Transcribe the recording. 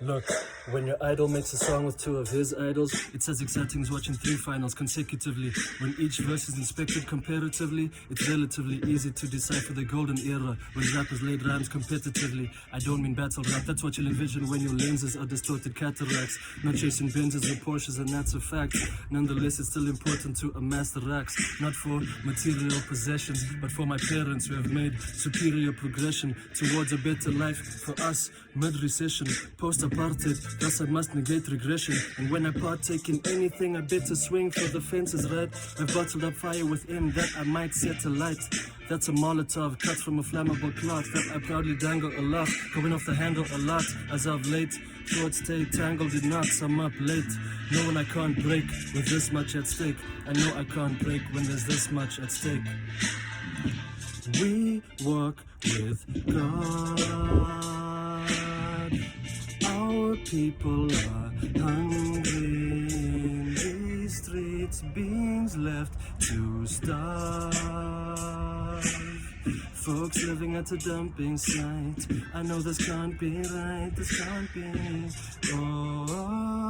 Look, when your idol makes a song with two of his idols, it's as exciting as watching 3 finals consecutively. When each verse is inspected comparatively, it's relatively easy to decipher the golden era when rappers laid rhymes competitively. I don't mean battle rap, that's what you'll envision when your lenses are distorted cataracts. Not chasing Benzes or Porsches, and that's a fact. Nonetheless, it's still important to amass the racks, not for material possessions, but for my parents who have made superior progression towards a better life for us. Mid-recession, post-apartheid, thus I must negate regression. And when I partake in anything, I better swing for the fences, right? I've bottled up fire within that I might set alight. That's a Molotov cut from a flammable cloth that I proudly dangle aloft, going off the handle a lot as of late. Short stay tangled in knots, I'm up late. Knowing I can't break with this much at stake. I know I can't break when there's this much at stake. We walk with God. Our people are hungry in these streets, beings left to starve. Folks living at a dumping site. I know this can't be right, this can't be. Oh.